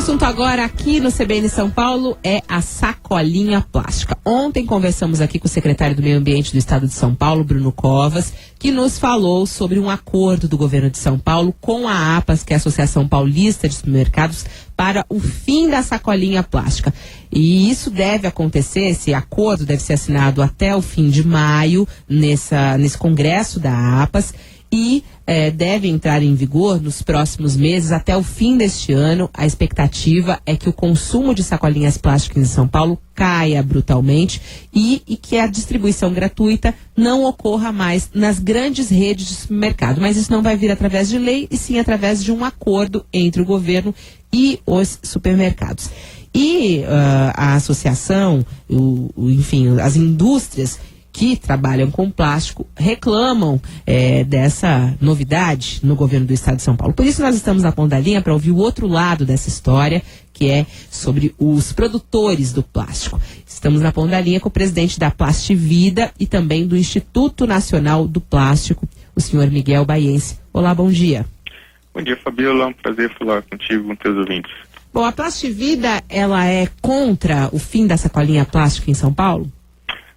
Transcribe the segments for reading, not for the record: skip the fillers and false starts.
assunto agora aqui no CBN São Paulo é a sacolinha plástica. Ontem conversamos aqui com o secretário do Meio Ambiente do Estado de São Paulo, Bruno Covas, que nos falou sobre um acordo do governo de São Paulo com a APAS, que é a Associação Paulista de Supermercados, para o fim da sacolinha plástica. E isso deve acontecer, esse acordo deve ser assinado até o fim de maio, nesse congresso da APAS, e deve entrar em vigor nos próximos meses, até o fim deste ano. A expectativa é que o consumo de sacolinhas plásticas em São Paulo caia brutalmente e que a distribuição gratuita não ocorra mais nas grandes redes de supermercado. Mas isso não vai vir através de lei, e sim através de um acordo entre o governo e os supermercados. E a associação, enfim, as indústrias que trabalham com plástico reclamam dessa novidade no governo do estado de São Paulo. Por isso nós estamos na ponta da linha para ouvir o outro lado dessa história, que é sobre os produtores do plástico. Estamos na ponta da linha com o presidente da Plastivida e também do Instituto Nacional do Plástico, o senhor Miguel Baiense. Olá, bom dia. Bom dia, Fabiola. É um prazer falar contigo, com teus ouvintes. Bom, a Plastivida, ela é contra o fim da sacolinha plástica em São Paulo?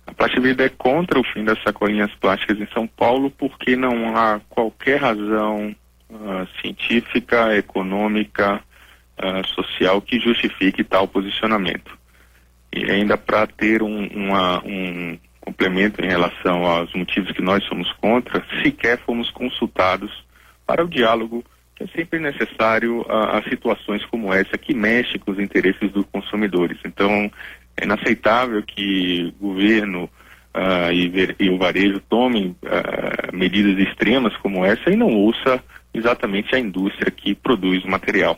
A Plastivida é contra o fim das sacolinhas plásticas em São Paulo porque não há qualquer razão científica, econômica, social que justifique tal posicionamento. E ainda para ter um complemento em relação aos motivos que nós somos contra, sequer fomos consultados para o diálogo que é sempre necessário a situações como essa que mexe com os interesses dos consumidores. Então, é inaceitável que o governo e o varejo tomem medidas extremas como essa e não ouça exatamente a indústria que produz o material.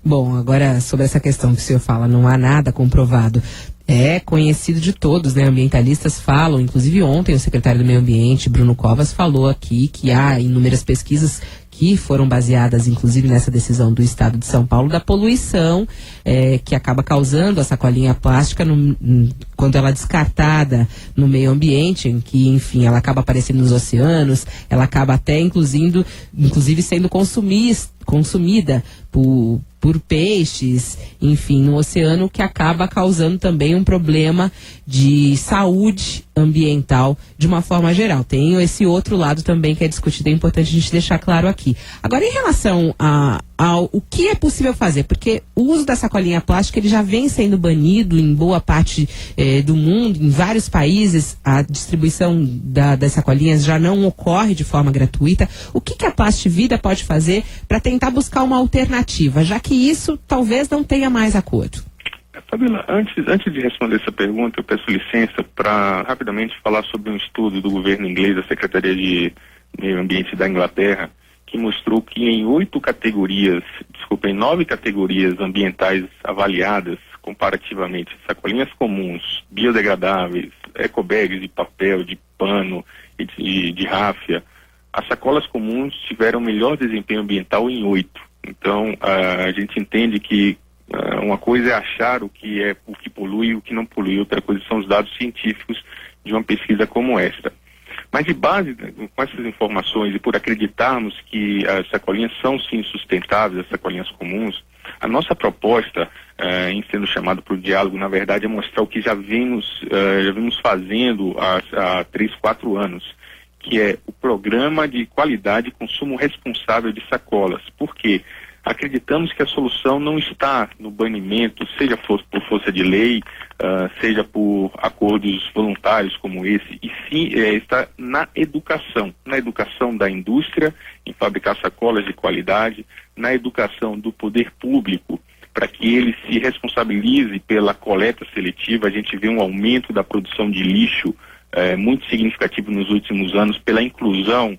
Bom, agora sobre essa questão que o senhor fala, não há nada comprovado. É conhecido de todos, né? Ambientalistas falam, inclusive ontem o secretário do Meio Ambiente, Bruno Covas, falou aqui que há inúmeras pesquisas que foram baseadas, inclusive, nessa decisão do Estado de São Paulo, da poluição que acaba causando a sacolinha plástica quando ela é descartada no meio ambiente, em que, enfim, ela acaba aparecendo nos oceanos, ela acaba até, inclusive sendo consumida por peixes, enfim, no oceano, que acaba causando também um problema de saúde ambiental de uma forma geral. Tem esse outro lado também que é discutido, é importante a gente deixar claro aqui. Agora, em relação ao que é possível fazer, porque o uso da sacolinha plástica ele já vem sendo banido em boa parte do mundo, em vários países a distribuição das sacolinhas já não ocorre de forma gratuita. O que a Plastivida pode fazer para tentar buscar uma alternativa, já que isso talvez não tenha mais acordo? Fabiola, antes de responder essa pergunta, eu peço licença para rapidamente falar sobre um estudo do governo inglês, da Secretaria de Meio Ambiente da Inglaterra, que mostrou que em 9 categorias ambientais avaliadas comparativamente, sacolinhas comuns, biodegradáveis, ecobags de papel, de pano e de ráfia, as sacolas comuns tiveram melhor desempenho ambiental em 8. Então, a gente entende que uma coisa é achar o que polui e o que não polui, outra coisa são os dados científicos de uma pesquisa como esta. Mas de base, com essas informações e por acreditarmos que as sacolinhas são sim sustentáveis, as sacolinhas comuns, a nossa proposta, em sendo chamado para o diálogo, na verdade é mostrar o que já vimos fazendo há 3, 4 anos, que é o Programa de Qualidade e Consumo Responsável de Sacolas. Por quê? Acreditamos que a solução não está no banimento, seja por força de lei, seja por acordos voluntários como esse, e sim está na educação da indústria em fabricar sacolas de qualidade, na educação do poder público, para que ele se responsabilize pela coleta seletiva. A gente vê um aumento da produção de lixo muito significativo nos últimos anos pela inclusão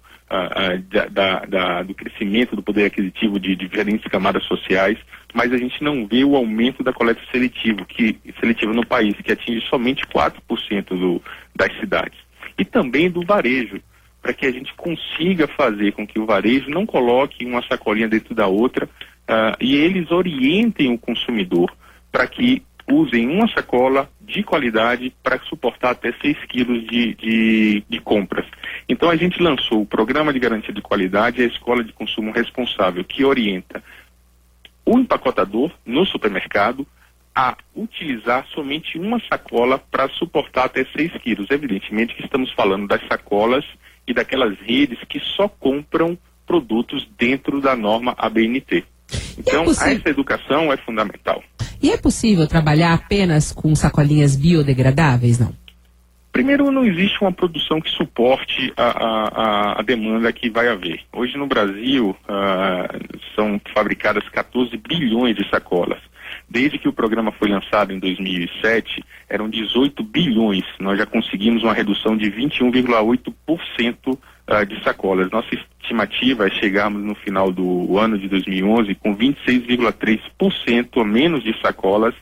do crescimento do poder aquisitivo de diferentes camadas sociais, mas a gente não vê o aumento da coleta seletiva no país, que atinge somente 4% das cidades. E também do varejo, para que a gente consiga fazer com que o varejo não coloque uma sacolinha dentro da outra e eles orientem o consumidor para que usem uma sacola de qualidade para suportar até 6 quilos de compras. Então a gente lançou o Programa de Garantia de Qualidade e a Escola de Consumo Responsável, que orienta o empacotador no supermercado a utilizar somente uma sacola para suportar até 6 quilos. Evidentemente que estamos falando das sacolas e daquelas redes que só compram produtos dentro da norma ABNT. Então, essa educação é fundamental. E é possível trabalhar apenas com sacolinhas biodegradáveis, não? Primeiro, não existe uma produção que suporte a demanda que vai haver. Hoje no Brasil são fabricadas 14 bilhões de sacolas. Desde que o programa foi lançado em 2007, eram 18 bilhões. Nós já conseguimos uma redução de 21,8% de sacolas. Nossa estimativa é chegarmos no final do ano de 2011 com 26,3% a menos de sacolas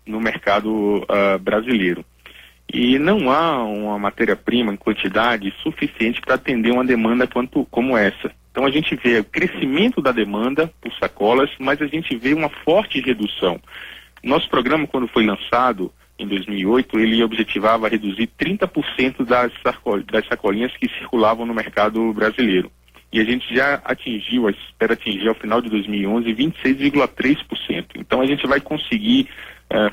no mercado brasileiro. E não há uma matéria-prima em quantidade suficiente para atender uma demanda como essa. Então a gente vê o crescimento da demanda por sacolas, mas a gente vê uma forte redução. Nosso programa, quando foi lançado em 2008, ele objetivava reduzir 30% das sacolinhas que circulavam no mercado brasileiro. E a gente já espera atingir ao final de 2011, 26,3%. Então a gente vai conseguir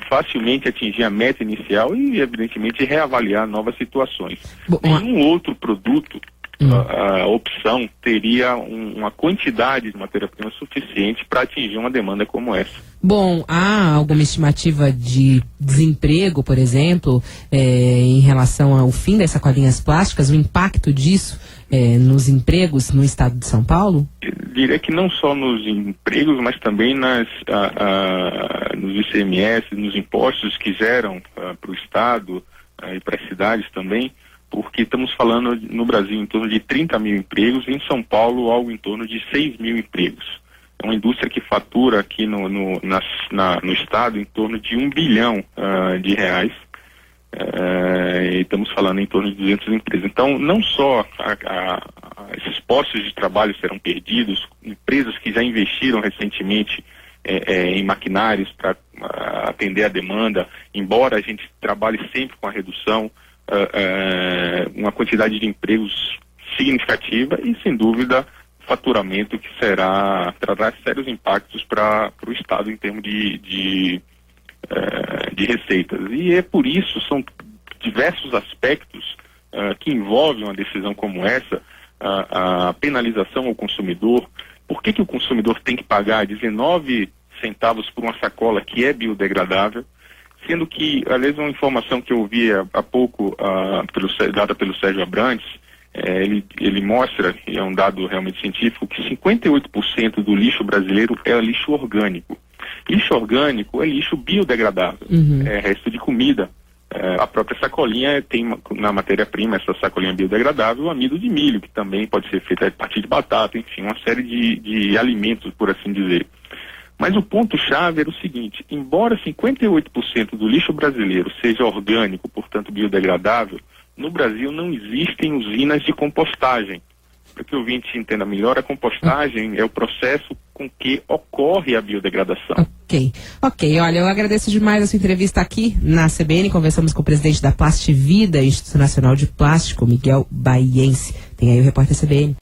facilmente atingir a meta inicial e, evidentemente, reavaliar novas situações. Nenhum outro produto, a opção, teria uma quantidade de matéria-prima suficiente para atingir uma demanda como essa. Bom, há alguma estimativa de desemprego, por exemplo, em relação ao fim das sacolinhas plásticas, o impacto disso nos empregos no estado de São Paulo? Eu diria que não só nos empregos, mas também nos ICMS, nos impostos que geram para o estado e para as cidades também, porque estamos falando no Brasil em torno de 30 mil empregos e em São Paulo algo em torno de 6 mil empregos. É uma indústria que fatura aqui no estado em torno de 1 bilhão de reais. E estamos falando em torno de 200 empresas. Então, não só esses postos de trabalho serão perdidos, empresas que já investiram recentemente em maquinários para atender a demanda, embora a gente trabalhe sempre com a redução, uma quantidade de empregos significativa e, sem dúvida, faturamento que trará sérios impactos para o Estado em termos de receitas. E é por isso, são diversos aspectos que envolvem uma decisão como essa, a penalização ao consumidor. Por que o consumidor tem que pagar 19 centavos por uma sacola que é biodegradável, sendo que, aliás, uma informação que eu ouvi há pouco, dada pelo Sérgio Abrantes, ele mostra, e é um dado realmente científico, que 58% do lixo brasileiro é lixo orgânico. Lixo orgânico é lixo biodegradável, é resto de comida. A própria sacolinha tem na matéria-prima, essa sacolinha biodegradável, o amido de milho, que também pode ser feito a partir de batata, enfim, uma série de alimentos, por assim dizer. Mas o ponto-chave era o seguinte: embora 58% do lixo brasileiro seja orgânico, portanto biodegradável, no Brasil não existem usinas de compostagem. Para que o ouvinte entenda melhor, a compostagem é o processo com que ocorre a biodegradação. Ok, olha, eu agradeço demais a sua entrevista aqui na CBN. Conversamos com o presidente da Plastivida, Instituto Nacional de Plástico, Miguel Baiense. Tem aí o repórter CBN.